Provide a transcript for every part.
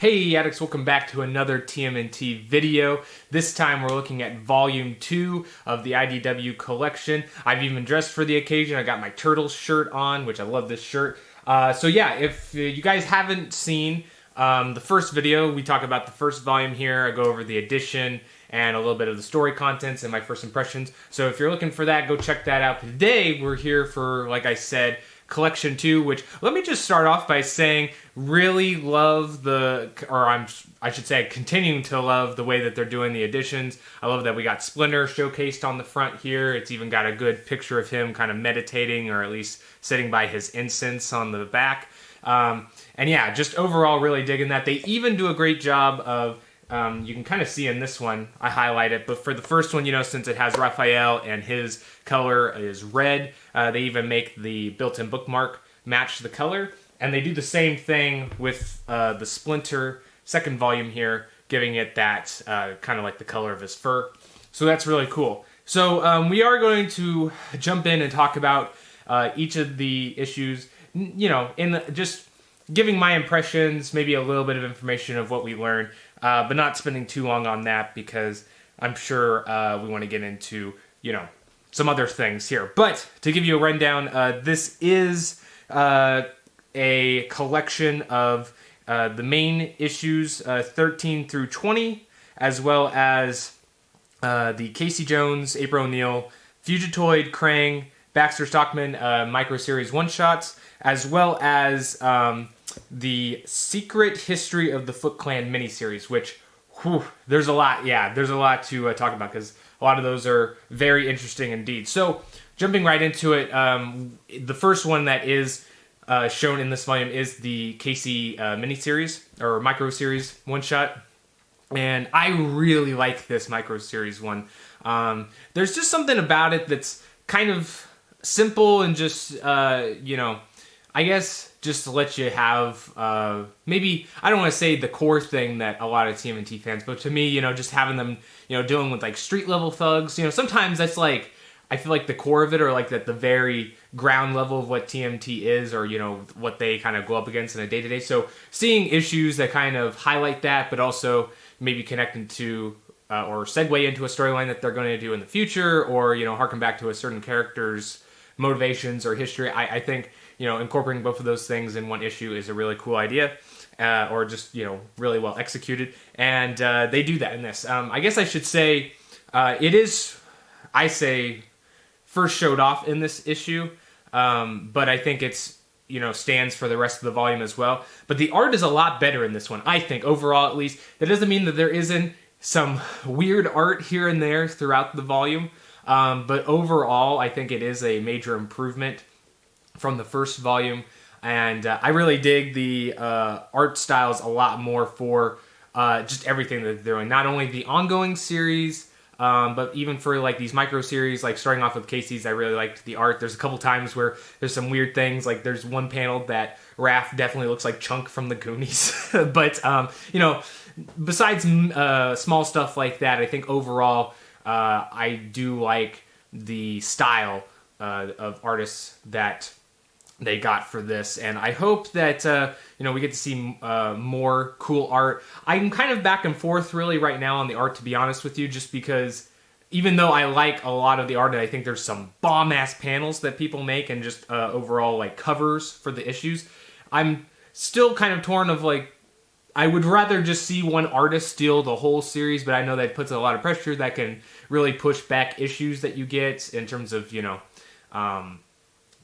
Hey addicts, welcome back to another TMNT video. This time we're looking at volume 2 of the IDW collection. I've even dressed for the occasion. I got my Turtles shirt on, which I love this shirt. So yeah, if you guys haven't seen the first video, we talk about the first volume here. I go over the edition and a little bit of the story contents and my first impressions. So if you're looking for that, go check that out. Today we're here for, like I said, Collection 2, which, let me just start off by saying, really love I should say, continuing to love the way that they're doing the editions. I love that we got Splinter showcased on the front here. It's even got a good picture of him kind of meditating, or at least sitting by his incense on the back. And yeah, just overall really digging that. They even do a great job of, you can kind of see in this one, I highlight it, but for the first one, you know, since it has Raphael and his color is red, they even make the built-in bookmark match the color. And they do the same thing with the Splinter second volume here, giving it that kind of like the color of his fur. So that's really cool. So we are going to jump in and talk about each of the issues, you know, just giving my impressions, maybe a little bit of information of what we learned, but not spending too long on that because I'm sure we want to get into, you know, some other things here. But to give you a rundown, this is a collection of the main issues 13 through 20, as well as the Casey Jones, April O'Neil, Fugitoid, Krang, Baxter Stockman micro series one-shots, as well as the Secret History of the Foot Clan miniseries, which, whew, there's a lot to talk about because a lot of those are very interesting indeed. So, jumping right into it, the first one that is shown in this volume is the Casey miniseries, or micro series one-shot. And I really like this micro series one. There's just something about it that's kind of simple and just, you know, I guess just to let you have, maybe, I don't want to say the core thing that a lot of TMNT fans, but to me, you know, just having them, you know, dealing with like street level thugs, you know, sometimes that's like, I feel like the core of it, or like at the very ground level of what TMT is, or, you know, what they kind of go up against in a day-to-day. So seeing issues that kind of highlight that, but also maybe connect into, or segue into a storyline that they're going to do in the future, or, you know, harken back to a certain character's motivations or history. I think, you know, incorporating both of those things in one issue is a really cool idea, or just, you know, really well executed. And they do that in this. I guess I should say it is, I say, first showed off in this issue, but I think it's, you know, stands for the rest of the volume as well. But the art is a lot better in this one, I think, overall at least. That doesn't mean that there isn't some weird art here and there throughout the volume, but overall I think it is a major improvement from the first volume, and I really dig the art styles a lot more for just everything that they're doing. Not only the ongoing series, but even for like these micro series, like starting off with Casey's, I really liked the art. There's a couple times where there's some weird things, like there's one panel that Raph definitely looks like Chunk from the Goonies. But, you know, besides small stuff like that, I think overall I do like the style of artists that they got for this, and I hope that you know, we get to see more cool art. I'm kind of back and forth really right now on the art, to be honest with you, just because even though I like a lot of the art, and I think there's some bomb-ass panels that people make and just overall like covers for the issues, I'm still kind of torn of like, I would rather just see one artist steal the whole series, but I know that puts a lot of pressure that can really push back issues that you get in terms of, you know,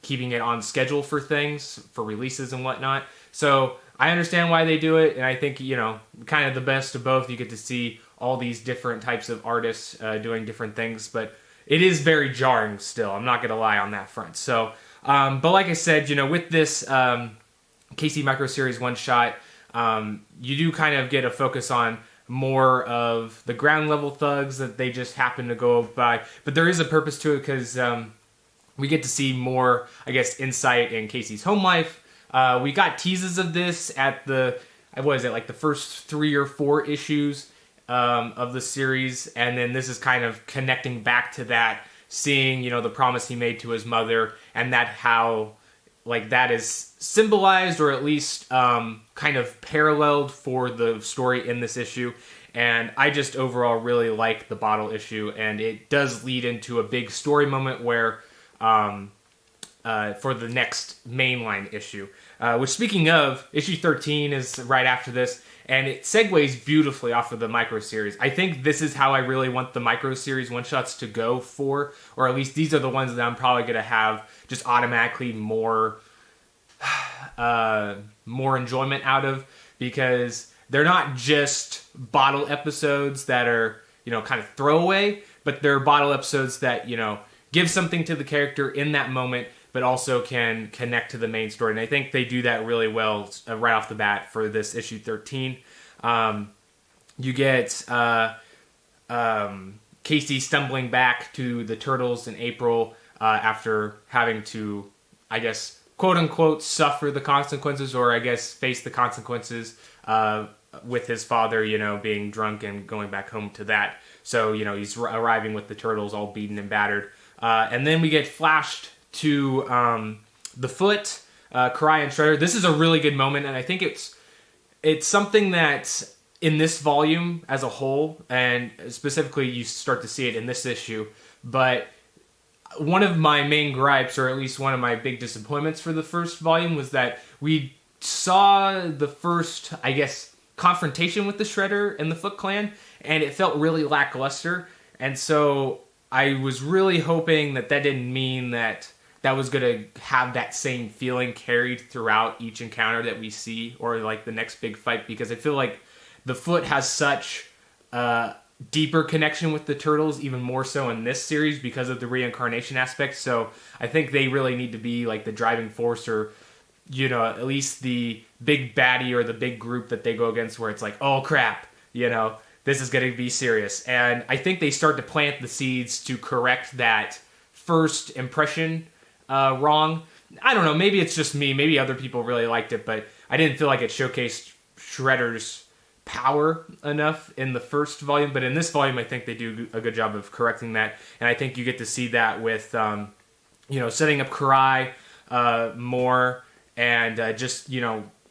keeping it on schedule for things, for releases and whatnot. So I understand why they do it, and I think, you know, kind of the best of both. You get to see all these different types of artists doing different things, but it is very jarring still. I'm not going to lie on that front. So, but like I said, you know, with this Casey Micro Series one-shot, you do kind of get a focus on more of the ground level thugs that they just happen to go by. But there is a purpose to it because we get to see more, I guess, insight in Casey's home life. We got teases of this at the, what is it, like the first 3 or 4 issues of the series. And then this is kind of connecting back to that, seeing, you know, the promise he made to his mother, and that how like that is symbolized or at least kind of paralleled for the story in this issue. And I just overall really like the bottle issue, and it does lead into a big story moment where for the next mainline issue. Which, speaking of, issue 13 is right after this, and it segues beautifully off of the micro series. I think this is how I really want the micro series one-shots to go for, or at least these are the ones that I'm probably going to have just automatically more enjoyment out of, because they're not just bottle episodes that are, kind of throwaway, but they're bottle episodes that, give something to the character in that moment, but also can connect to the main story. And I think they do that really well right off the bat for this issue 13. You get Casey stumbling back to the Turtles in April after having to, I guess, quote-unquote, suffer the consequences, or I guess face the consequences with his father, being drunk and going back home to that. So, he's arriving with the Turtles all beaten and battered. And then we get flashed to the Foot, Karai and Shredder. This is a really good moment, and I think it's something that in this volume as a whole, and specifically you start to see it in this issue, but one of my main gripes, or at least one of my big disappointments for the first volume, was that we saw the first, I guess, confrontation with the Shredder and the Foot Clan, and it felt really lackluster. And so I was really hoping that didn't mean that was going to have that same feeling carried throughout each encounter that we see, or like the next big fight, because I feel like the Foot has such deeper connection with the Turtles, even more so in this series because of the reincarnation aspect. So I think they really need to be like the driving force, or at least the big baddie or the big group that they go against, where it's like, oh crap, this is going to be serious. And I think they start to plant the seeds to correct that first impression wrong. I don't know, maybe it's just me, maybe other people really liked it, but I didn't feel like it showcased Shredder's power enough in the first volume. But in this volume, I think they do a good job of correcting that, and I think you get to see that with setting up Karai more, and just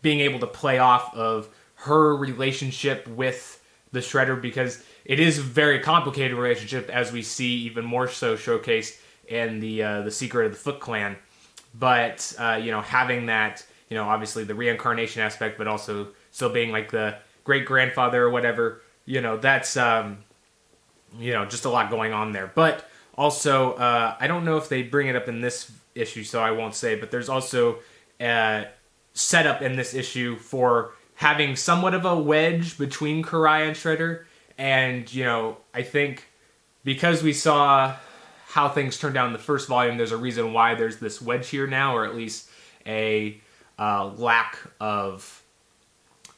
being able to play off of her relationship with the Shredder, because it is a very complicated relationship, as we see even more so showcased in the Secret of the Foot Clan. But having that, obviously the reincarnation aspect, but also still being like the great-grandfather or whatever, that's just a lot going on there. But also, I don't know if they bring it up in this issue, so I won't say, but there's also set up in this issue for having somewhat of a wedge between Karai and Shredder. And, I think because we saw how things turned out in the first volume, there's a reason why there's this wedge here now, or at least a lack of,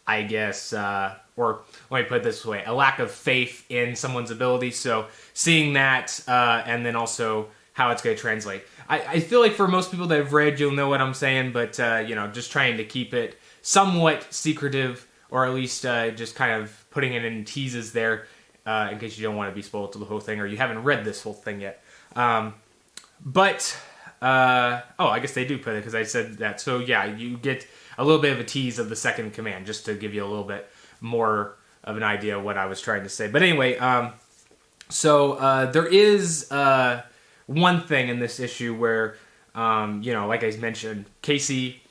I guess, or let me put it this way, a lack of faith in someone's ability. So seeing that, and then also how it's going to translate. I feel like for most people that have read, you'll know what I'm saying, but, just trying to keep it somewhat secretive, or at least just kind of putting it in teases there, in case you don't want to be spoiled to the whole thing, or you haven't read this whole thing yet. I guess they do put it, because I said that. So yeah, you get a little bit of a tease of the second command, just to give you a little bit more of an idea of what I was trying to say. But anyway, there is one thing in this issue where, like I mentioned, Casey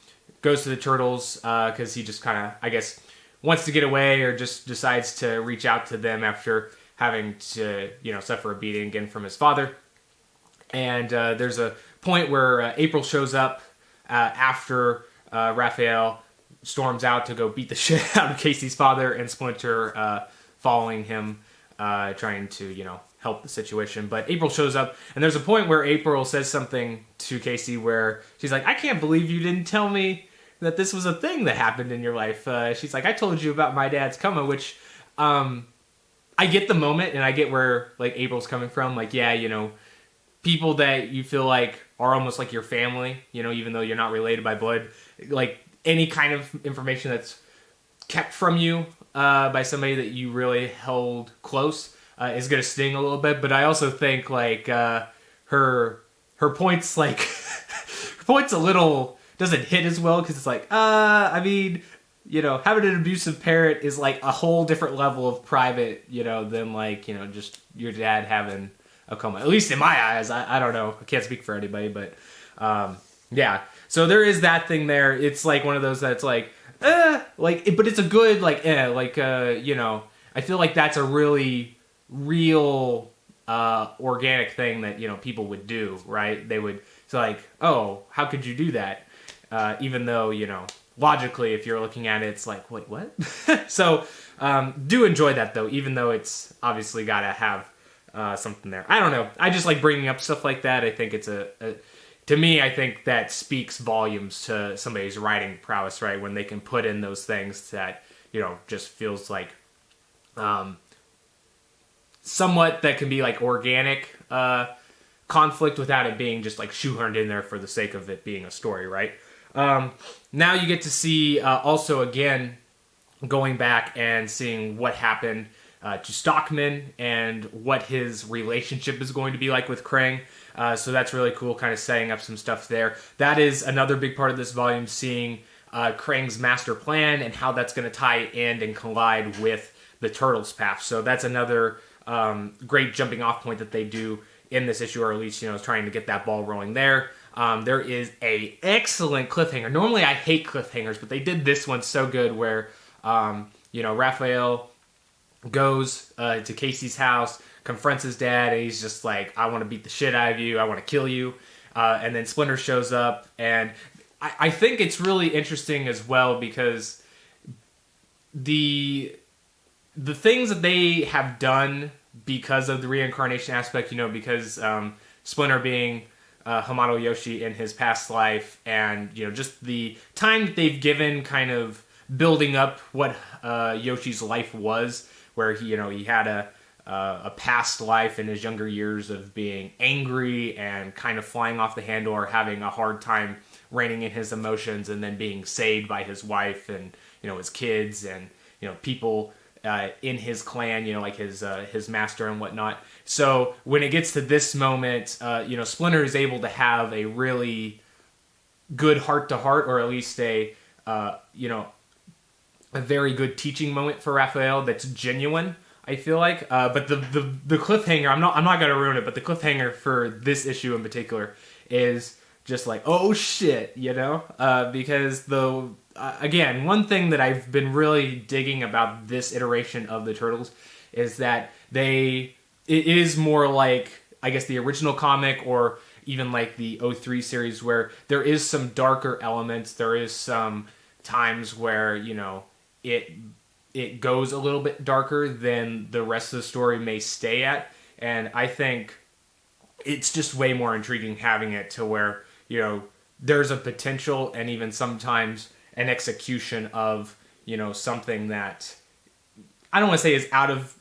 goes to the Turtles because he just kind of, I guess, wants to get away, or just decides to reach out to them after having to, suffer a beating again from his father. And there's a point where April shows up after Raphael storms out to go beat the shit out of Casey's father, and Splinter following him, trying to, help the situation. But April shows up, and there's a point where April says something to Casey where she's like, I can't believe you didn't tell me that this was a thing that happened in your life. She's like, I told you about my dad's coma, which I get the moment, and I get where like April's coming from. Like, yeah, people that you feel like are almost like your family, even though you're not related by blood, like any kind of information that's kept from you by somebody that you really held close is going to sting a little bit. But I also think like her point's like her point's a little doesn't hit as well because it's like, I mean, you know, having an abusive parent is like a whole different level of private, you know, than like, you know, just your dad having a coma. At least in my eyes, I don't know. I can't speak for anybody, but yeah. So there is that thing there. It's like one of those that's like, but it's a good you know, I feel like that's a really real organic thing that, you know, people would do, right? They would, it's like, oh, how could you do that? Even though, you know, logically, if you're looking at it, it's like, wait, what? So do enjoy that though, even though it's obviously got to have something there. I don't know. I just like bringing up stuff like that. I think it's to me, I think that speaks volumes to somebody's writing prowess, right? When they can put in those things that, you know, just feels like somewhat that can be like organic conflict without it being just like shoehorned in there for the sake of it being a story, right? Now you get to see also again going back and seeing what happened to Stockman and what his relationship is going to be like with Krang. So that's really cool, kind of setting up some stuff there. That is another big part of this volume, seeing Krang's master plan and how that's going to tie in and collide with the Turtles' path. So that's another great jumping off point that they do in this issue, or at least, you know, trying to get that ball rolling there. There is a excellent cliffhanger. Normally I hate cliffhangers, but they did this one so good where, you know, Raphael goes to Casey's house, confronts his dad, and he's just like, I want to beat the shit out of you, I want to kill you. And then Splinter shows up, and I think it's really interesting as well because the things that they have done because of the reincarnation aspect, you know, because Splinter being Hamato Yoshi in his past life, and, you know, just the time that they've given kind of building up what Yoshi's life was, where he, you know, he had a past life in his younger years of being angry and kind of flying off the handle or having a hard time reining in his emotions, and then being saved by his wife and, you know, his kids and, you know, people in his clan, you know, like his master and whatnot. So when it gets to this moment, you know, Splinter is able to have a really good heart-to-heart, or at least a, you know, a very good teaching moment for Raphael that's genuine, I feel like. But the cliffhanger, I'm not going to ruin it, but the cliffhanger for this issue in particular is just like, oh shit, you know? Because again, one thing that I've been really digging about this iteration of the Turtles is that it is more like, I guess, the original comic, or even like the '03 series, where there is some darker elements. There is some times where, you know, it goes a little bit darker than the rest of the story may stay at. And I think it's just way more intriguing having it to where, you know, there's a potential and even sometimes an execution of, you know, something that I don't want to say is out of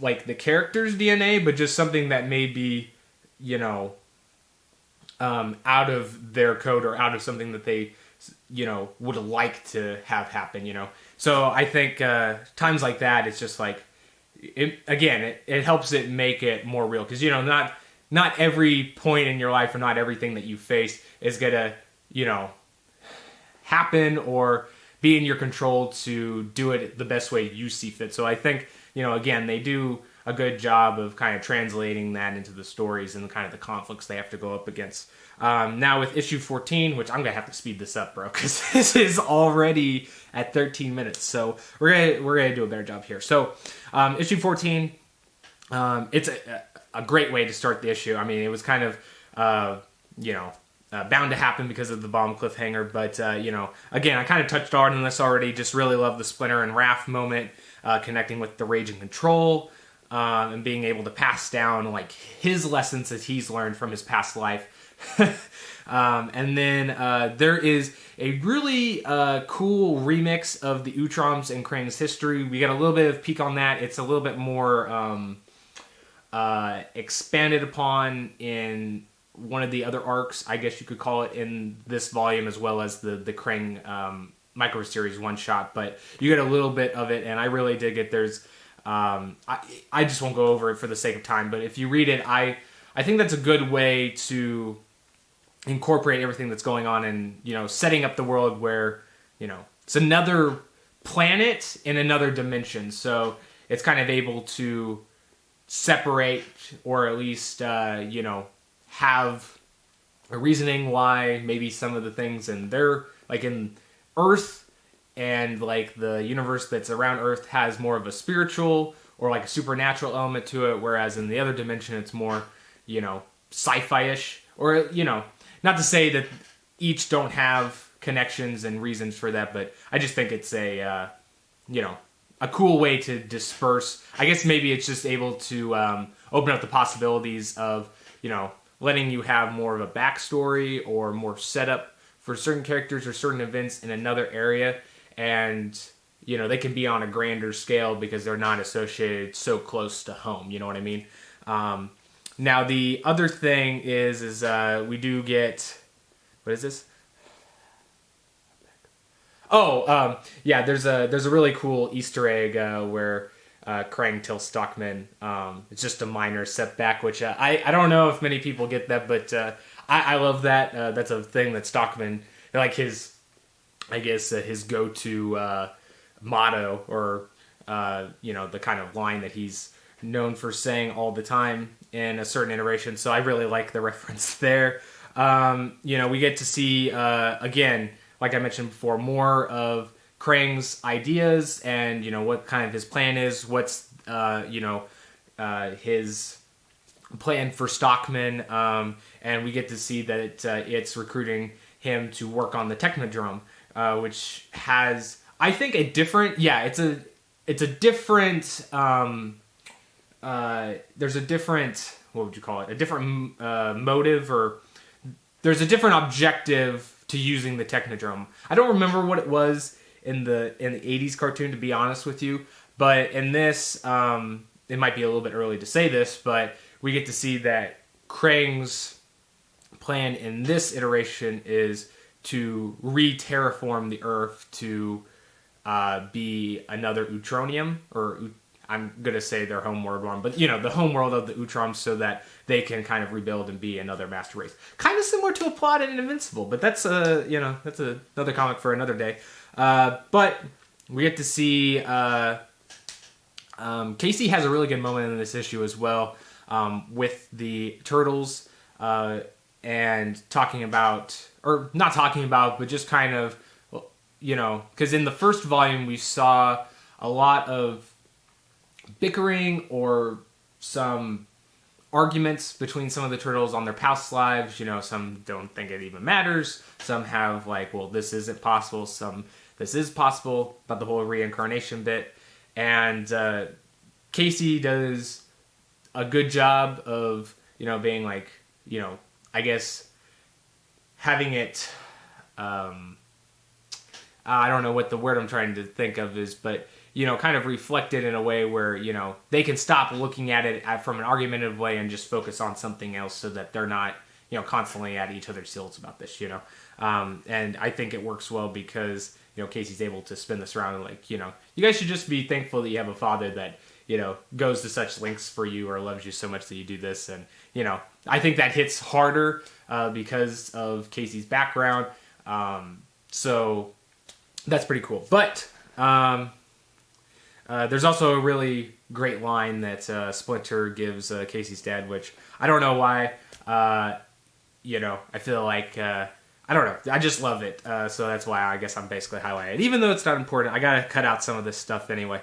like the character's DNA, but just something that may be, you know, out of their code, or out of something that they, you know, would like to have happen, you know. So I think times like that, it's just like, it helps it make it more real, because, you know, not every point in your life or not everything that you face is gonna, you know, happen or be in your control to do it the best way you see fit. So I think, you know, again, they do a good job of kind of translating that into the stories and kind of the conflicts they have to go up against. Now with issue 14, which I'm going to have to speed this up, bro, because this is already at 13 minutes. So we're gonna do a better job here. So issue 14, it's a great way to start the issue. I mean, it was kind of, you know, bound to happen because of the bomb cliffhanger. But, you know, again, I kind of touched on this already. Just really love the Splinter and Raph moment, connecting with the Rage and Control, and being able to pass down, like, his lessons that he's learned from his past life. And then there is a really cool remix of the Utroms and Krang's history. We got a little bit of peek on that. It's a little bit more expanded upon in one of the other arcs, I guess you could call it, in this volume, as well as the Krang micro series one shot. But you get a little bit of it, and I really dig it. There's I just won't go over it for the sake of time, but if you read it, I think that's a good way to incorporate everything that's going on and, setting up the world where, it's another planet in another dimension. So it's kind of able to separate, or at least, have a reasoning why maybe some of the things in their, like in Earth and like the universe that's around Earth has more of a spiritual or like a supernatural element to it, whereas in the other dimension it's more, sci-fi-ish, or, not to say that each don't have connections and reasons for that, but I just think it's a cool way to disperse. I guess maybe it's just able to open up the possibilities of, letting you have more of a backstory or more setup for certain characters or certain events in another area. And, they can be on a grander scale because they're not associated so close to home. You know what I mean? Now, the other thing is we do get... What is this? Oh, yeah, there's a really cool Easter egg where Krang tells Stockman it's just a minor setback, which I don't know if many people get that, but I love that. That's a thing that Stockman, like his, I guess, his go-to motto, or, the kind of line that he's known for saying all the time in a certain iteration. So I really like the reference there. We get to see, again, like I mentioned before, more of Krang's ideas and, what kind of his plan is, what's, his plan for Stockman, and we get to see that it's recruiting him to work on the Technodrome, which has, I think, a different, it's a different, there's a different, what would you call it, a different motive, or there's a different objective to using the Technodrome. I don't remember what it was in the 80s cartoon, to be honest with you, but in this, it might be a little bit early to say this, but we get to see that Krang's plan in this iteration is to re-terraform the Earth to be another Utronium, or I'm going to say their homeworld one, but, the homeworld of the Utroms, so that they can kind of rebuild and be another master race. Kind of similar to a plot in Invincible, but that's, that's another comic for another day. But we get to see Casey has a really good moment in this issue as well, with the Turtles, and talking about, or not talking about, but just kind of, because in the first volume we saw a lot of bickering or some arguments between some of the Turtles on their past lives. Some don't think it even matters. Some have like, well, this isn't possible. Some, this is possible, about the whole reincarnation bit. And Casey does a good job of, being like, I guess having it, I don't know what the word I'm trying to think of is, but, kind of reflected in a way where, they can stop looking at it from an argumentative way and just focus on something else, so that they're not, constantly at each other's heels about this, and I think it works well because, Casey's able to spin this around and like, you guys should just be thankful that you have a father that, goes to such lengths for you or loves you so much that you do this. And, I think that hits harder because of Casey's background. So that's pretty cool. But there's also a really great line that Splinter gives Casey's dad, which I don't know why. I feel like, I don't know. I just love it. So that's why I guess I'm basically highlighting it. Even though it's not important, I got to cut out some of this stuff anyway.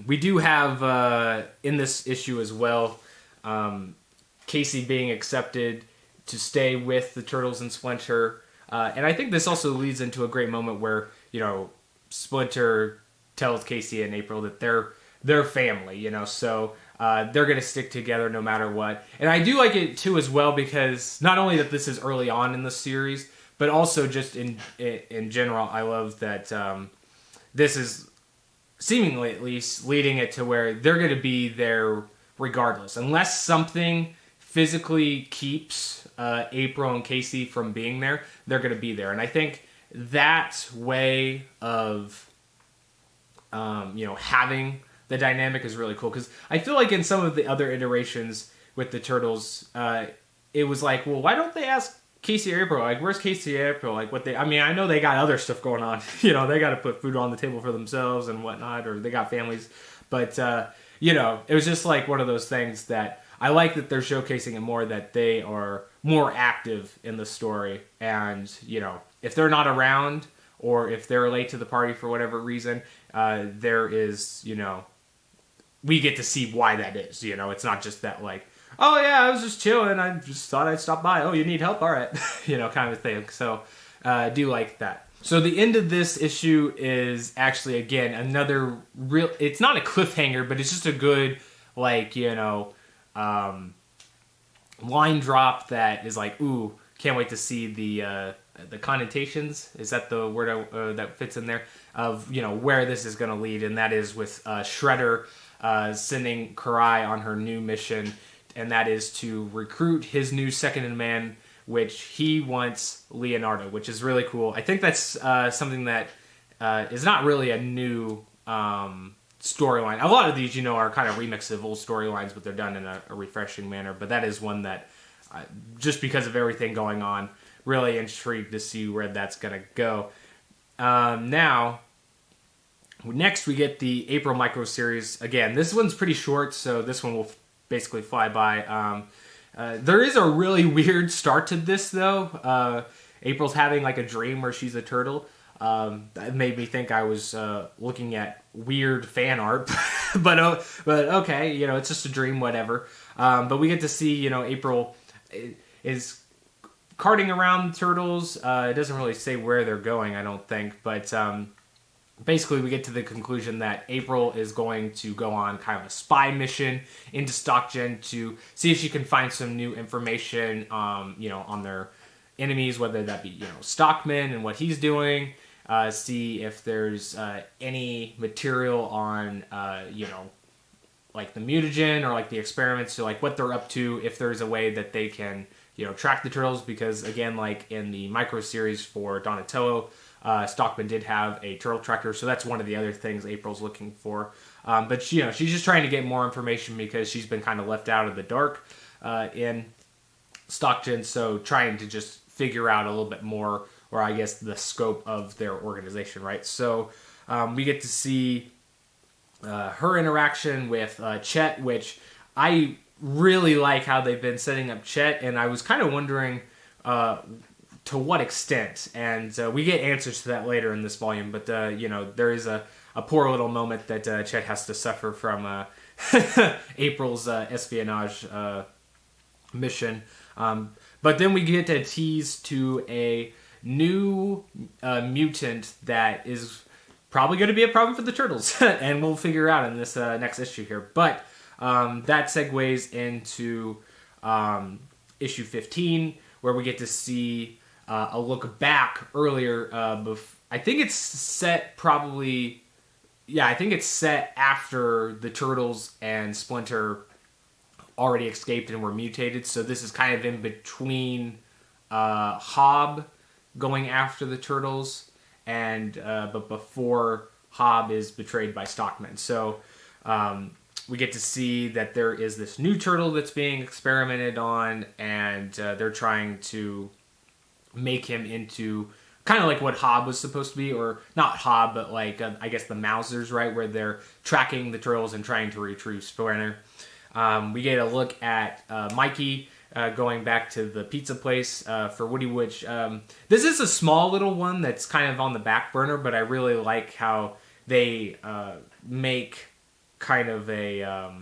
We do have, in this issue as well, Casey being accepted to stay with the Turtles and Splinter. And I think this also leads into a great moment where, Splinter tells Casey and April that they're family, so they're going to stick together no matter what. And I do like it too as well, because not only that this is early on in the series, but also just in general, I love that this is seemingly at least leading it to where they're going to be there regardless. Unless something physically keeps April and Casey from being there, they're going to be there. And I think that way of having the dynamic is really cool, because I feel like in some of the other iterations with the Turtles, it was like, well, why don't they ask Casey or April? Like, where's Casey or April? Like, what they? I mean, I know they got other stuff going on. You know, they got to put food on the table for themselves and whatnot, or they got families. But you know, it was just like one of those things that I like that they're showcasing it more, that they are more active in the story. And you know, if they're not around or if they're late to the party for whatever reason, there is, you know, we get to see why that is. You know, it's not just that like, oh yeah, I was just chilling, I just thought I'd stop by. Oh, you need help? All right. You know, kind of thing. So I do like that. So the end of this issue is actually, again, another real, it's not a cliffhanger, but it's just a good, like, you know, line drop that is like, ooh, can't wait to see the connotations. Is that the word that fits in there? Of, you know, where this is going to lead. And that is with Shredder sending Karai on her new mission. And that is to recruit his new second-in-command, which he wants Leonardo, which is really cool. I think that's something that is not really a new storyline. A lot of these, you know, are kind of remixes of old storylines, but they're done in a refreshing manner. But that is one that, just because of everything going on, really intrigued to see where that's going to go. Now, next we get the April micro series. Again, this one's pretty short, so this one will basically fly by. There is a really weird start to this, though. April's having like a dream where she's a turtle. That made me think I was looking at weird fan art, but okay, you know, it's just a dream, whatever. But we get to see, you know, April is carting around the turtles. It doesn't really say where they're going, I don't think, but basically we get to the conclusion that April is going to go on kind of a spy mission into Stockton to see if she can find some new information, you know, on their enemies, whether that be, you know, Stockman and what he's doing, see if there's any material on, you know, like the mutagen or like the experiments, so like what they're up to, if there's a way that they can, you know, track the turtles, because again, like in the micro series for Donatello, Stockman did have a turtle tracker, so that's one of the other things April's looking for. But she, you know, she's just trying to get more information because she's been kind of left out of the dark in Stockton, so trying to just figure out a little bit more, or I guess the scope of their organization, right? So we get to see her interaction with Chet, which I really like how they've been setting up Chet, and I was kind of wondering to what extent, and we get answers to that later in this volume, but you know, there is a poor little moment that Chet has to suffer from April's espionage mission, but then we get a tease to a new mutant that is probably going to be a problem for the turtles, and we'll figure out in this next issue here, but that segues into issue 15, where we get to see a look back earlier. I think it's set probably, yeah, I think it's set after the Turtles and Splinter already escaped and were mutated. So this is kind of in between Hob going after the Turtles and but before Hob is betrayed by Stockman. So we get to see that there is this new turtle that's being experimented on, and they're trying to make him into kind of like what Hob was supposed to be, or not Hob, but like I guess the Mousers, right, where they're tracking the turtles and trying to retrieve Splinter. We get a look at Mikey going back to the pizza place for Woody, which this is a small little one that's kind of on the back burner, but I really like how they make kind of a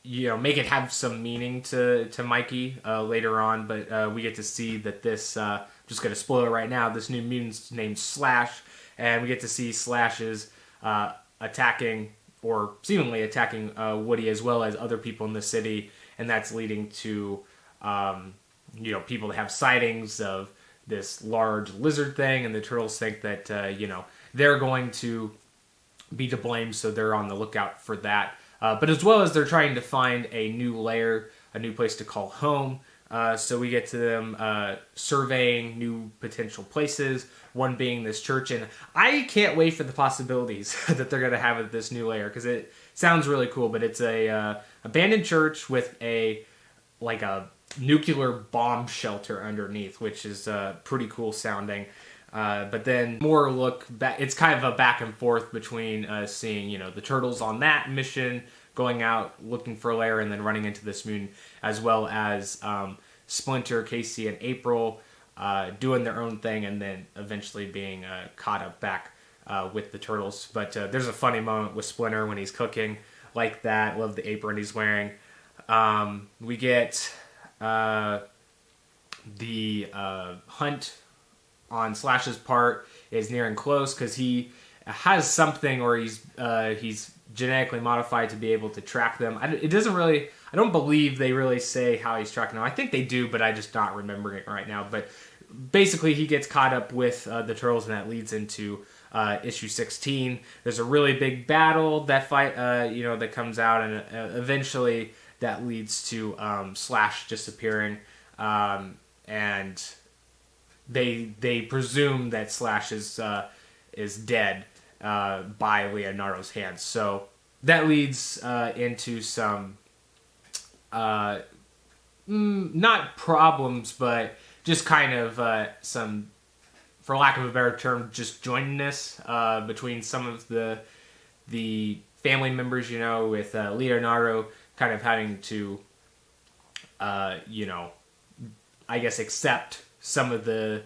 you know, make it have some meaning to Mikey later on, but we get to see that this, just going to spoil it right now, this new mutant's named Slash, and we get to see Slash's attacking, or seemingly attacking Woody as well as other people in the city, and that's leading to, you know, people that have sightings of this large lizard thing, and the turtles think that, you know, they're going to be to blame, so they're on the lookout for that. But as well as they're trying to find a new lair, a new place to call home. So we get to them surveying new potential places, one being this church. And I can't wait for the possibilities that they're going to have at this new lair, because it sounds really cool. But it's a abandoned church with a nuclear bomb shelter underneath, which is pretty cool sounding. But then more look back, it's kind of a back and forth between seeing, the turtles on that mission, going out looking for a lair and then running into this moon, as well as Splinter, Casey, and April doing their own thing and then eventually being caught up back with the turtles. But there's a funny moment with Splinter when he's cooking like that. Love the apron he's wearing. We get the hunt on Slash's part is nearing close because he has something, or he's genetically modified to be able to track them. I don't believe they really say how he's tracking them. I think they do, but I just not remembering it right now. But basically, he gets caught up with the turtles, and that leads into issue 16. There's a really big battle that that comes out, and eventually that leads to Slash disappearing, and they presume that Slash is dead by Leonardo's hands. So that leads into some not problems, but just kind of some, for lack of a better term, just jointedness between some of the family members, with Leonardo kind of having to, I guess, accept some of the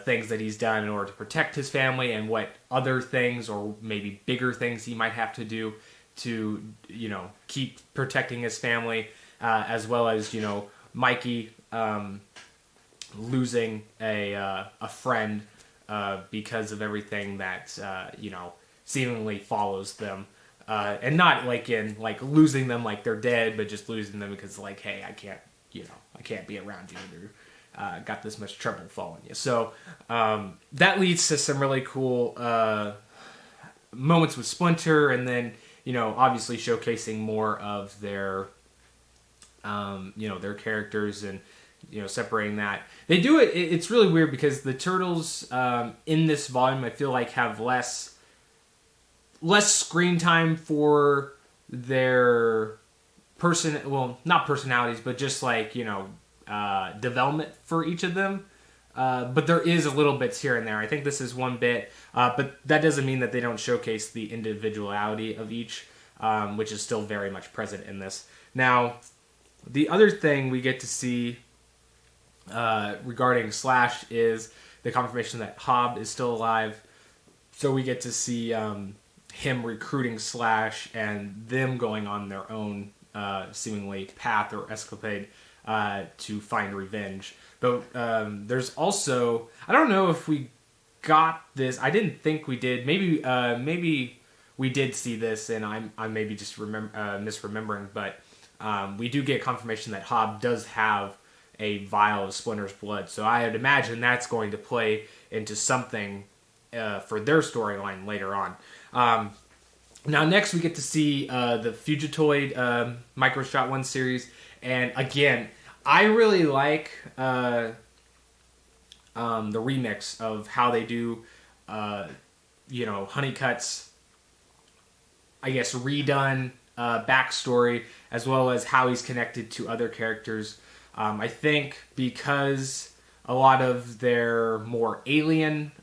things that he's done in order to protect his family, and what other things or maybe bigger things he might have to do to, keep protecting his family, as well as, Mikey losing a friend because of everything that, seemingly follows them. And not like losing them like they're dead, but just losing them because hey, I can't be around you. They're got this much trouble following you. So that leads to some really cool moments with Splinter, and then obviously showcasing more of their their characters, and separating that. They do it. It's really weird because the turtles in this volume, I feel like, have less screen time for their not personalities, but just development for each of them. But there is a little bits here and there. I think this is one bit, but that doesn't mean that they don't showcase the individuality of each, which is still very much present in this. Now, the other thing we get to see regarding Slash is the confirmation that Hob is still alive. So we get to see him recruiting Slash and them going on their own seemingly path or escapade to find revenge. But there's also, I don't know if we got this. I didn't think we did. Maybe we did see this, and I'm maybe just misremembering. But we do get confirmation that Hob does have a vial of Splinter's blood. So I would imagine that's going to play into something for their storyline later on. Now, next we get to see the Fugitoid Micro Shot 1 series. And again, I really like the remix of how they do, Honeycutt's, I guess, redone backstory, as well as how he's connected to other characters. I think because a lot of their more alien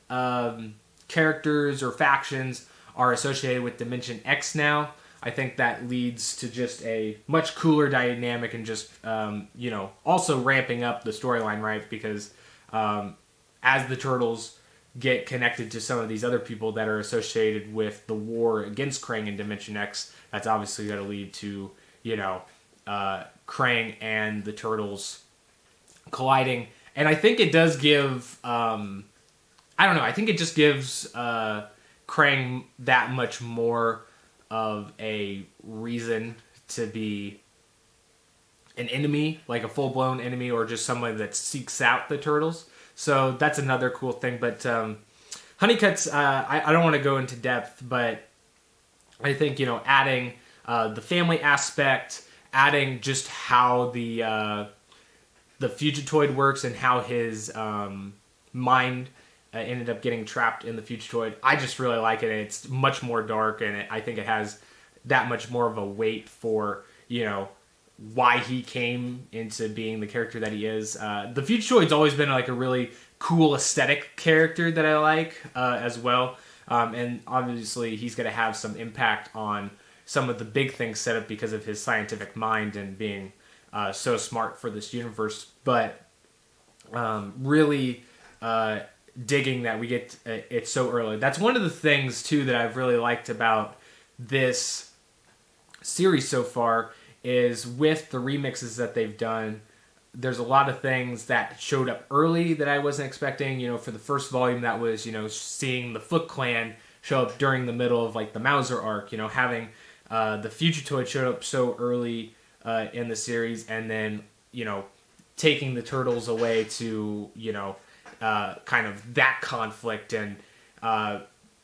characters or factions are associated with Dimension X now, I think that leads to just a much cooler dynamic, and just, also ramping up the storyline, right? Because as the Turtles get connected to some of these other people that are associated with the war against Krang and Dimension X, that's obviously going to lead to, Krang and the Turtles colliding. And I think it does give, I think it just gives Krang that much more of a reason to be an enemy, like a full-blown enemy, or just someone that seeks out the Turtles. So that's another cool thing. But Honeycutt's, I don't want to go into depth, but I think, adding the family aspect, adding just how the Fugitoid works and how his mind ended up getting trapped in the Fugitoid. I just really like it, and it's much more dark, and I think it has that much more of a weight for, why he came into being the character that he is. The Fugitoid's always been like a really cool aesthetic character that I like as well. And obviously he's going to have some impact on some of the big things set up because of his scientific mind and being so smart for this universe. But really digging that we get it so early. That's one of the things, too, that I've really liked about this series so far is with the remixes that they've done. There's a lot of things that showed up early that I wasn't expecting. You know, for the first volume, that was, you know, seeing the Foot Clan show up during the middle of, like, the Mauser arc. You know, having the Fugitoid show up so early in the series, and then, you know, taking the Turtles away to, you know, kind of that conflict. And,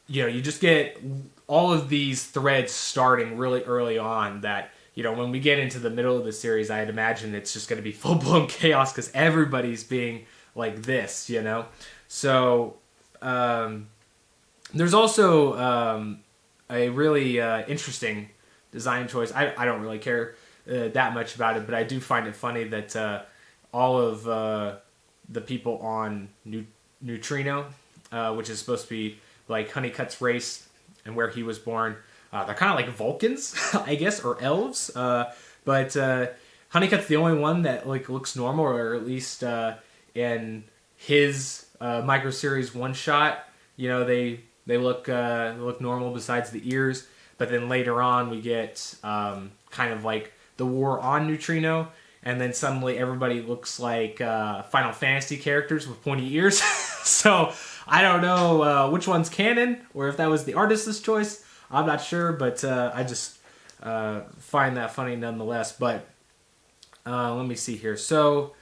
you know, you just get all of these threads starting really early on that, you know, when we get into the middle of the series, I'd imagine it's just going to be full-blown chaos because everybody's being like this, you know? So, there's also a really interesting design choice. I don't really care that much about it, but I do find it funny that all of the people on Neutrino, which is supposed to be like Honeycutt's race and where he was born, they're kind of like Vulcans, I guess, or elves. But Honeycutt's the only one that like looks normal, or at least in his micro series one shot, you know, they look normal besides the ears. But then later on, we get kind of like the war on Neutrino, and then suddenly everybody looks like Final Fantasy characters with pointy ears. So I don't know which one's canon, or if that was the artist's choice. I'm not sure, but I just find that funny nonetheless. But let me see here. So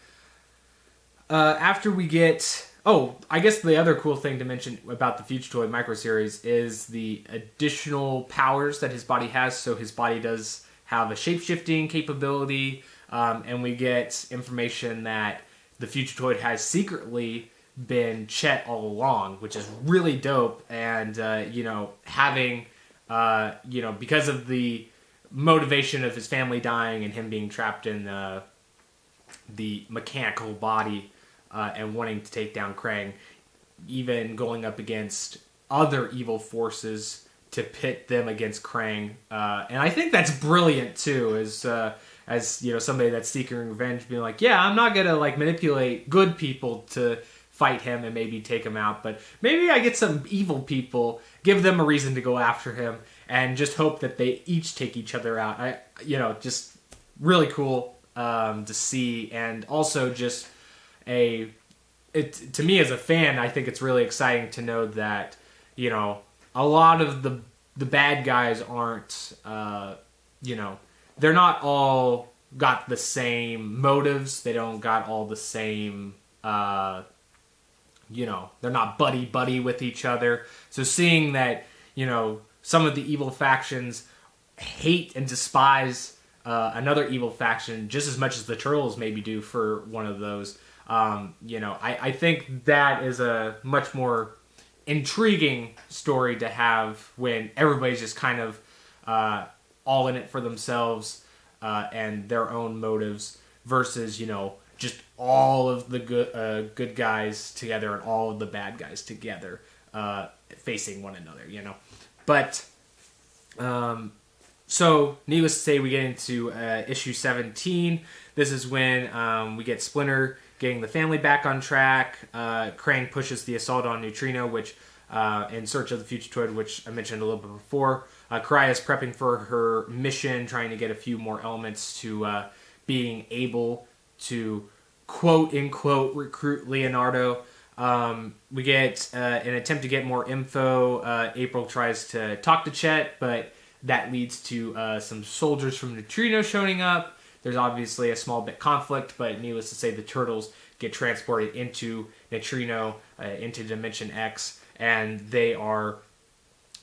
after we get... Oh, I guess the other cool thing to mention about the Fugitoid microseries is the additional powers that his body has. So his body does have a shape-shifting capability, and we get information that the Fugitoid has secretly been Chet all along, which is really dope. And, you know, having, you know, because of the motivation of his family dying and him being trapped in the mechanical body, and wanting to take down Krang, even going up against other evil forces to pit them against Krang. And I think that's brilliant too, as you know, somebody that's seeking revenge, being like, yeah, I'm not gonna like manipulate good people to fight him and maybe take him out, but maybe I get some evil people, give them a reason to go after him, and just hope that they each take each other out. You know, just really cool to see, and also just to me as a fan, I think it's really exciting to know that, you know, a lot of the bad guys aren't, you know, they're not all got the same motives. They don't got all the same, you know, they're not buddy with each other. So seeing that, you know, some of the evil factions hate and despise another evil faction just as much as the Turtles maybe do for one of those. You know, I think that is a much more intriguing story to have when everybody's just kind of all in it for themselves and their own motives versus, you know, just all of the good guys together and all of the bad guys together facing one another, you know. But so needless to say, we get into issue 17. This is when we get Splinter getting the family back on track. Krang pushes the assault on Neutrino, which in search of the Fugitoid, which I mentioned a little bit before. Karai is prepping for her mission, trying to get a few more elements to being able to quote-unquote recruit Leonardo. We get an attempt to get more info. April tries to talk to Chet, but that leads to some soldiers from Neutrino showing up. There's obviously a small bit conflict, but needless to say, the Turtles get transported into Neutrino, into Dimension X, and they are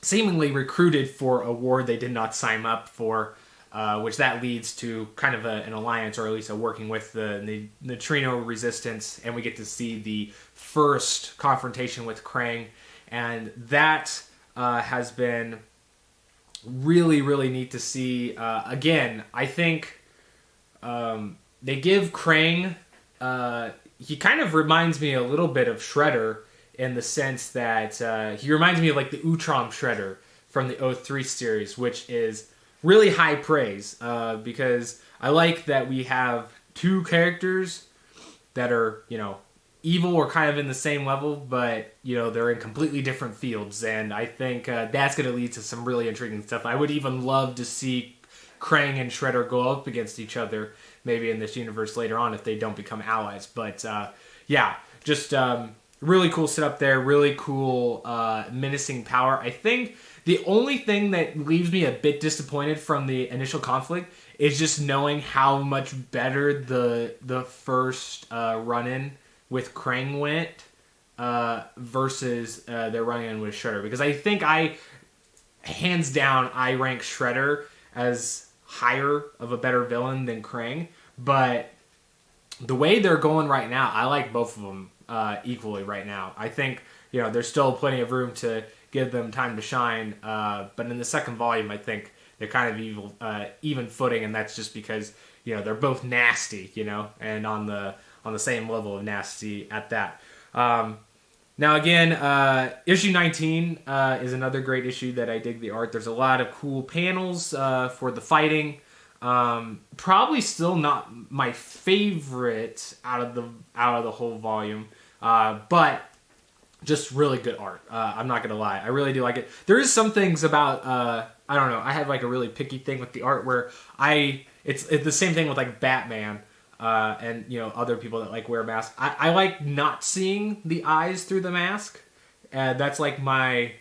seemingly recruited for a war they did not sign up for, which that leads to kind of an alliance, or at least a working with the Neutrino resistance, and we get to see the first confrontation with Krang, and that has been really, really neat to see. Again, I think they give Krang, he kind of reminds me a little bit of Shredder in the sense that he reminds me of like the Utrom Shredder from the '03 series, which is really high praise because I like that we have two characters that are, evil or kind of in the same level, but, they're in completely different fields, and I think that's going to lead to some really intriguing stuff. I would even love to see Krang and Shredder go up against each other, maybe in this universe later on if they don't become allies. But, just really cool setup there, really cool menacing power. I think the only thing that leaves me a bit disappointed from the initial conflict is just knowing how much better the first run-in with Krang went versus their run-in with Shredder. Because I think hands down, I rank Shredder as higher of a better villain than Krang. But the way they're going right now, I like both of them equally right now. I think, there's still plenty of room to give them time to shine. But in the second volume, I think they're kind of even footing, and that's just because, they're both nasty, and on the same level of nasty at that. Now again, issue 19 is another great issue that I dig the art. There's a lot of cool panels for the fighting. Probably still not my favorite out of the whole volume, but just really good art. I'm not gonna lie, I really do like it. There is some things about I don't know. I have like a really picky thing with the art where it's the same thing with like Batman. And other people that like wear masks. I like not seeing the eyes through the mask. That's like my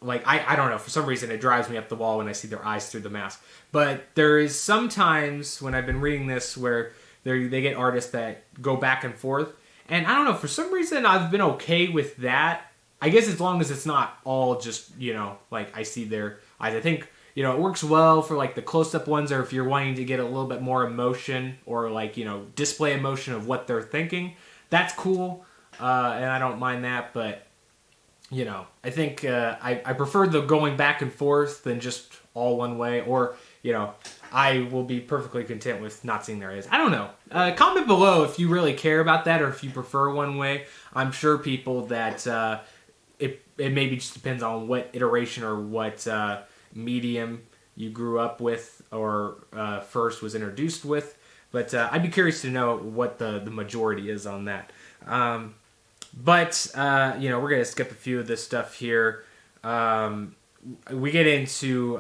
I don't know, for some reason it drives me up the wall when I see their eyes through the mask. But there is sometimes when I've been reading this where they get artists that go back and forth, and I don't know, for some reason I've been okay with that. I guess as long as it's not all just I see their eyes. I think it works well for like the close-up ones, or if you're wanting to get a little bit more emotion or display emotion of what they're thinking. That's cool, and I don't mind that. But I think I prefer the going back and forth than just all one way. Or I will be perfectly content with not seeing their eyes. I don't know. Comment below if you really care about that, or if you prefer one way. I'm sure people that it maybe just depends on what iteration or what medium you grew up with or first was introduced with, but I'd be curious to know what the majority is on that. But we're gonna skip a few of this stuff here. We get into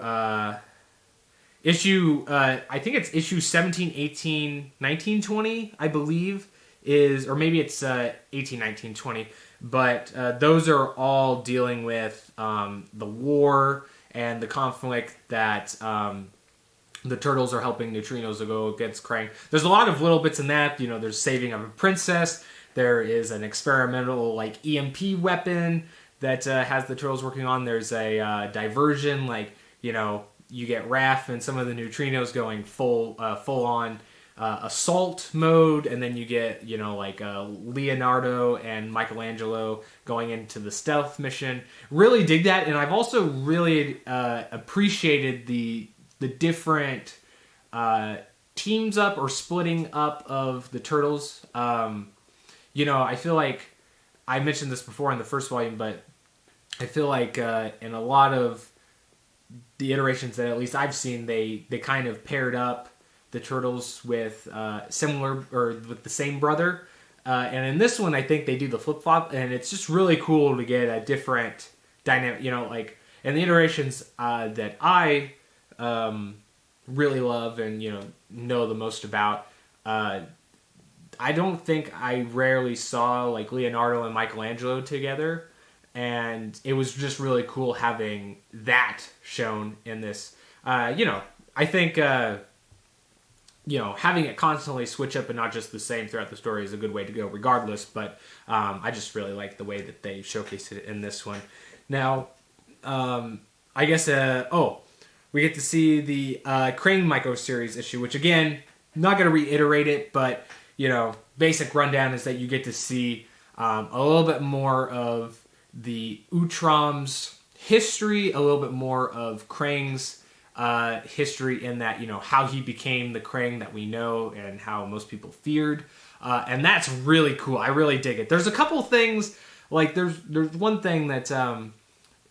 issue I think it's issue 17, 18, 19, 20 I believe is, or maybe it's 18, 19, 20, but those are all dealing with the war and the conflict that the Turtles are helping Neutrinos to go against Krang. There's a lot of little bits in that. There's saving of a princess. There is an experimental EMP weapon that has the Turtles working on. There's a diversion, you get Raph and some of the Neutrinos going full on assault mode, and then you get Leonardo and Michelangelo going into the stealth mission. Really dig that, and I've also really appreciated the different teams up or splitting up of the Turtles. I feel like I mentioned this before in the first volume, but I feel like in a lot of the iterations that at least I've seen, they kind of paired up the Turtles with similar or with the same brother, and in this one I think they do the flip flop, and it's just really cool to get a different dynamic. In the iterations that I really love and know the most about. I don't think I rarely saw Leonardo and Michelangelo together, and it was just really cool having that shown in this. I think having it constantly switch up and not just the same throughout the story is a good way to go regardless, but I just really like the way that they showcased it in this one. Now, I guess, we get to see the Krang Micro Series issue, which again, not going to reiterate it, but, basic rundown is that you get to see a little bit more of the Utrom's history, a little bit more of Krang's history in that, how he became the Krang that we know and how most people feared. And that's really cool. I really dig it. There's a couple things, like there's one thing that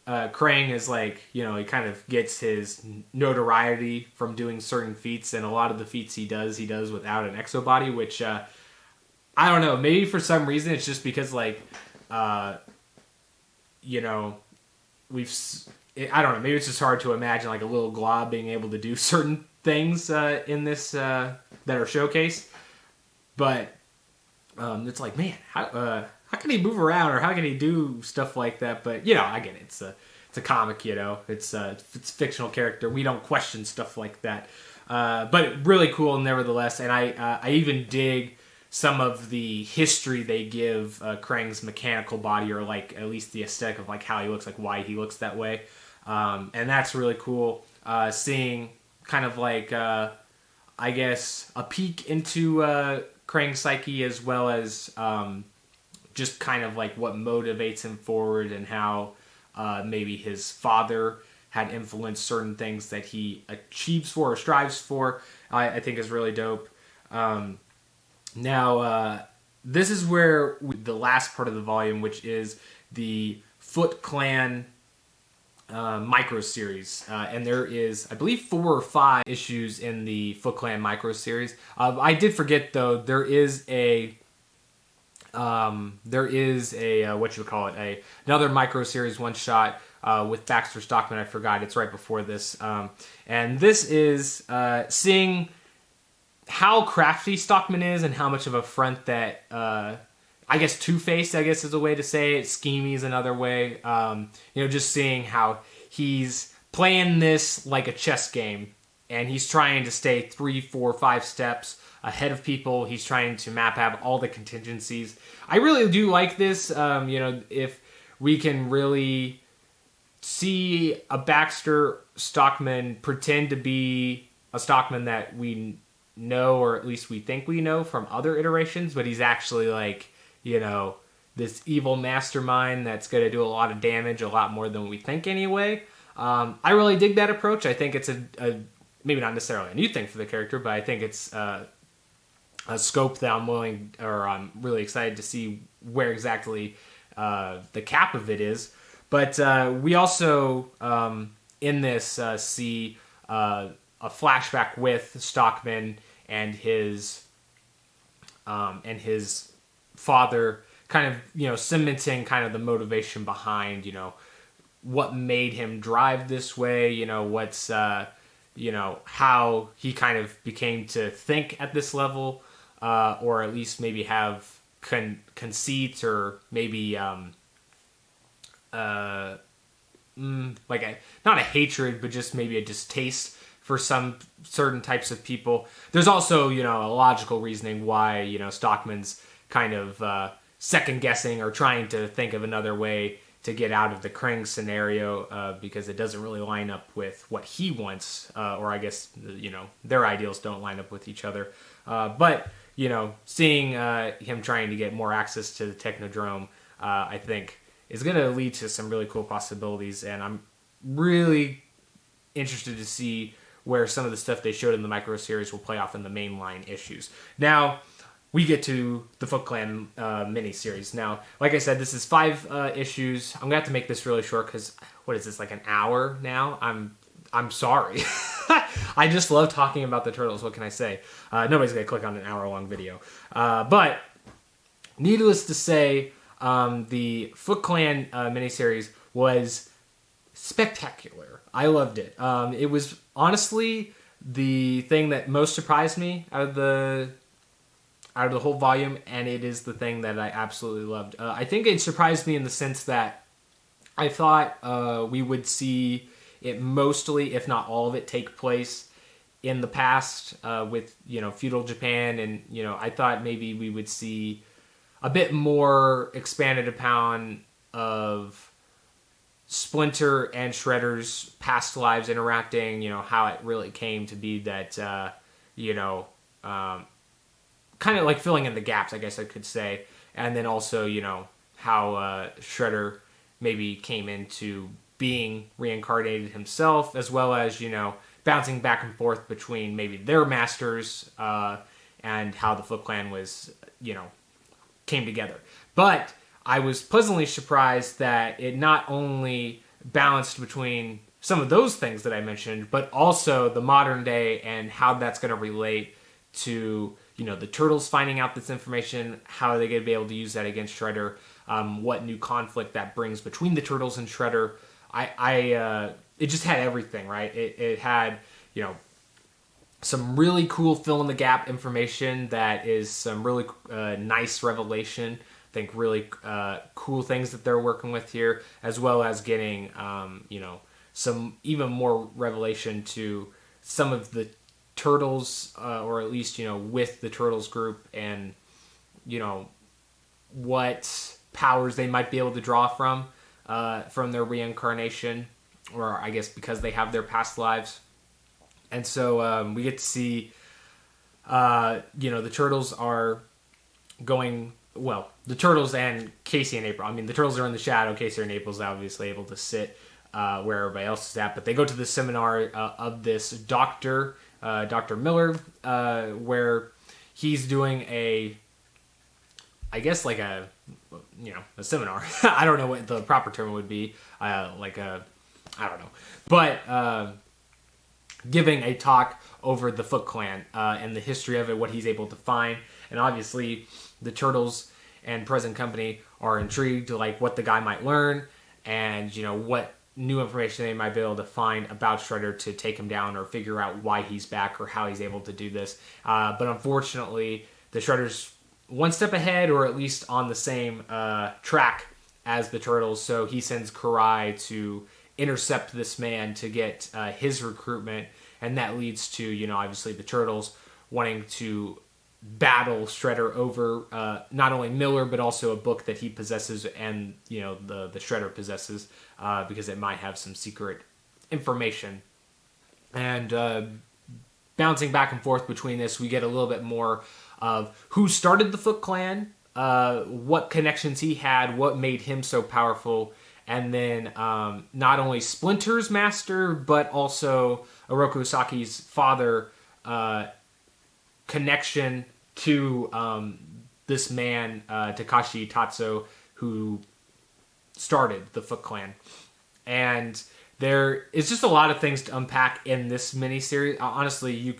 Krang is like, he kind of gets his notoriety from doing certain feats, and a lot of the feats he does without an exobody, which I don't know, maybe for some reason it's just because like, I don't know, maybe it's just hard to imagine like a little glob being able to do certain things in this that are showcased. But it's like, man, how can he move around, or how can he do stuff like that? But I get it. It's a comic, it's a fictional character. We don't question stuff like that. But really cool nevertheless. And I even dig some of the history they give Krang's mechanical body, or like at least the aesthetic of like how he looks, like why he looks that way. And that's really cool. Seeing kind of like, I guess, a peek into Krang's psyche, as well as just kind of like what motivates him forward, and how maybe his father had influenced certain things that he achieves for or strives for, I think is really dope. Now, this is where the last part of the volume, which is the Foot Clan micro series, and there is, I believe, 4 or 5 issues in the Foot Clan micro series. I did forget though, there is a another micro series one shot with Baxter Stockman. I forgot, it's right before this, and this is seeing how crafty Stockman is, and how much of a front that I guess two-faced, I guess is a way to say it. Schemy is another way. Just seeing how he's playing this like a chess game, and he's trying to stay 3, 4, 5 steps ahead of people. He's trying to map out all the contingencies. I really do like this. If we can really see a Baxter Stockman pretend to be a Stockman that we know, or at least we think we know from other iterations, but he's actually like, this evil mastermind that's going to do a lot of damage, a lot more than we think anyway. I really dig that approach. I think it's a maybe not necessarily a new thing for the character, but I think it's a scope that I'm really excited to see where exactly the cap of it is. But we also in this see a flashback with Stockman and his father, kind of cementing kind of the motivation behind what made him drive this way. What's how he kind of became to think at this level, or at least maybe have conceit, or maybe not a hatred, but just maybe a distaste for some certain types of people. There's also, a logical reasoning why, Stockman's kind of second guessing or trying to think of another way to get out of the Krang scenario, because it doesn't really line up with what he wants, or I guess, their ideals don't line up with each other. But, seeing him trying to get more access to the Technodrome, I think is going to lead to some really cool possibilities, and I'm really interested to see where some of the stuff they showed in the micro series will play off in the mainline issues. Now, we get to the Foot Clan mini-series. Now, like I said, this is 5 issues. I'm going to have to make this really short because, what is this, like an hour now? I'm sorry. I just love talking about the Turtles. What can I say? Nobody's going to click on an hour-long video. But, needless to say, the Foot Clan miniseries was spectacular. I loved it. It was honestly the thing that most surprised me out of the whole volume, and it is the thing that I absolutely loved. I think it surprised me in the sense that I thought we would see it mostly, if not all of it, take place in the past with feudal Japan, and I thought maybe we would see a bit more expanded upon of Splinter and Shredder's past lives interacting, how it really came to be that, kind of like filling in the gaps, I guess I could say. And then also, how Shredder maybe came into being reincarnated himself, as well as, bouncing back and forth between maybe their masters and how the Foot Clan was, came together. But I was pleasantly surprised that it not only balanced between some of those things that I mentioned, but also the modern day and how that's going to relate to, the Turtles finding out this information, how are they going to be able to use that against Shredder, what new conflict that brings between the Turtles and Shredder. It just had everything, right? It had, some really cool fill-in-the-gap information that is some really nice revelation. I think really cool things that they're working with here, as well as getting, some even more revelation to some of the Turtles, or at least, with the Turtles group and, what powers they might be able to draw from their reincarnation, or I guess because they have their past lives. And so we get to see, the Turtles are going, the Turtles and Casey and April. I mean, the Turtles are in the shadow. Casey and April's obviously able to sit where everybody else is at. But they go to the seminar of this doctor, Dr. Miller, where he's doing a seminar. I don't know what the proper term would be. I don't know. But giving a talk over the Foot Clan and the history of it, what he's able to find. And obviously, the Turtles and present company are intrigued, like what the guy might learn and, what new information they might be able to find about Shredder to take him down or figure out why he's back or how he's able to do this. But unfortunately, the Shredder's one step ahead, or at least on the same track as the Turtles. So he sends Karai to intercept this man to get his recruitment, and that leads to, obviously the Turtles wanting to battle Shredder over not only Miller, but also a book that he possesses and, the Shredder possesses, because it might have some secret information. And bouncing back and forth between this, we get a little bit more of who started the Foot Clan, what connections he had, what made him so powerful, and then not only Splinter's master, but also Oroku Saki's father, connection to this man, Takashi Tatsu, who started the Foot Clan. And there is just a lot of things to unpack in this miniseries. Honestly,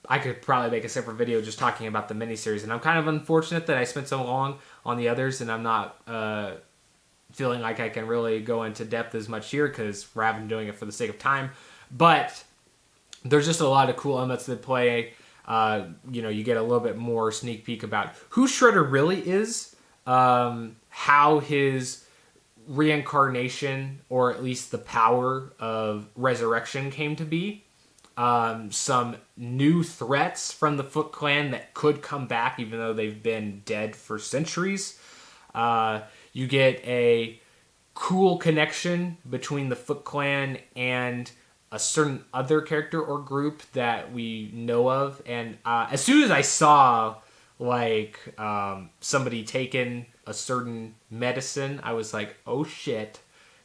I could probably make a separate video just talking about the miniseries, and I'm kind of unfortunate that I spent so long on the others, and I'm not feeling like I can really go into depth as much here because we're having doing it for the sake of time. But there's just a lot of cool elements that play. You get a little bit more sneak peek about who Shredder really is, how his reincarnation, or at least the power of resurrection, came to be. Some new threats from the Foot Clan that could come back even though they've been dead for centuries. You get a cool connection between the Foot Clan and a certain other character or group that we know of. And as soon as I saw somebody taking a certain medicine, I was like, oh shit,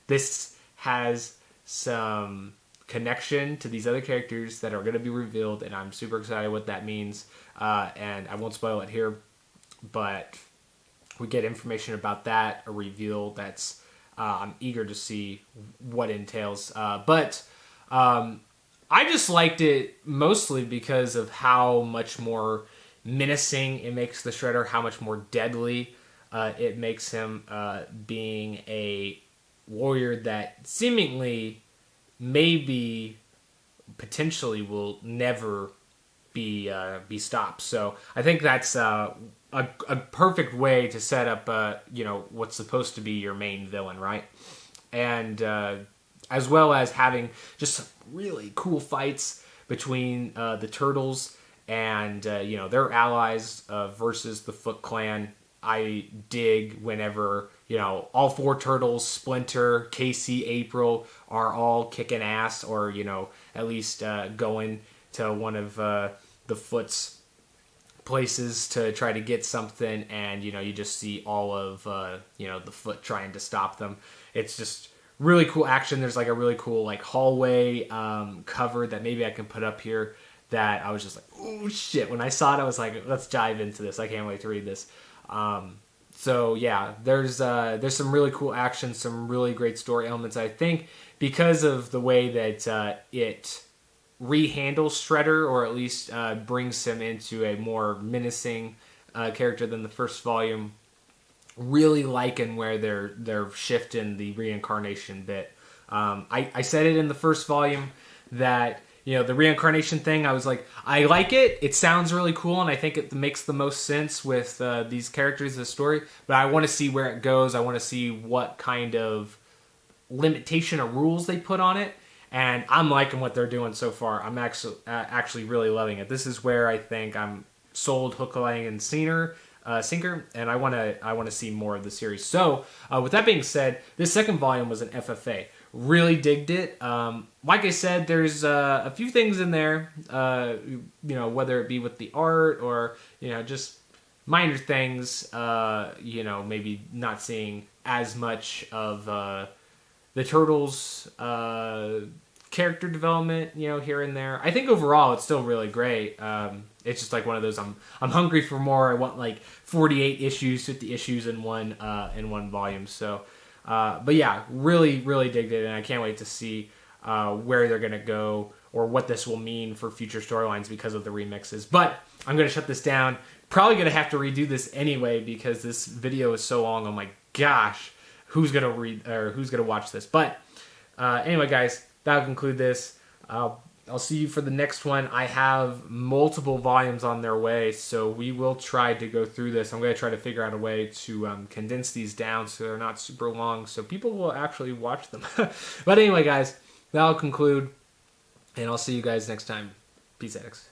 this has some connection to these other characters that are going to be revealed, and I'm super excited what that means. And I won't spoil it here, but we get information about that, a reveal that's I'm eager to see what entails. But I just liked it mostly because of how much more menacing it makes the Shredder, how much more deadly it makes him, being a warrior that seemingly, maybe, potentially will never be stopped. So I think that's a perfect way to set up what's supposed to be your main villain, right? And as well as having just some really cool fights between the Turtles and their allies versus the Foot Clan. I dig whenever all four Turtles, Splinter, Casey, April, are all kicking ass, or at least going to one of the Foot's places to try to get something, and you just see all of the Foot trying to stop them. It's just really cool action. There's like a really cool like hallway cover that maybe I can put up here that I was just like, oh shit. When I saw it, I was like, let's dive into this. I can't wait to read this. So yeah, there's some really cool action, some really great story elements. I think because of the way that it rehandles Shredder, or at least brings him into a more menacing character than the first volume. Really liking where they're shifting the reincarnation bit. I said it in the first volume that, you know, the reincarnation thing, I was like, I like it. It sounds really cool, and I think it makes the most sense with these characters, the story. But I want to see where it goes. I want to see what kind of limitation or rules they put on it. And I'm liking what they're doing so far. I'm actually really loving it. This is where I think I'm sold hook, line, and sinker, and I want to see more of the series. So, with that being said, this second volume was an FFA. Really digged it. Like I said, there's a few things in there, you know, whether it be with the art or, you know, just minor things, you know, maybe not seeing as much of the Turtles character development, you know, here and there. I think overall it's still really great. It's just like one of those, I'm hungry for more. I want like 48 issues, 50 issues in one volume. So, but yeah, really digged it, and I can't wait to see where they're gonna go or what this will mean for future storylines because of the remixes. But I'm gonna shut this down. Probably gonna have to redo this anyway because this video is so long. I'm like, gosh, who's gonna read or who's gonna watch this? But anyway, guys, that'll conclude this. I'll see you for the next one. I have multiple volumes on their way, so we will try to go through this. I'm going to try to figure out a way to condense these down so they're not super long, so people will actually watch them. But anyway, guys, that'll conclude, and I'll see you guys next time. Peace, addicts.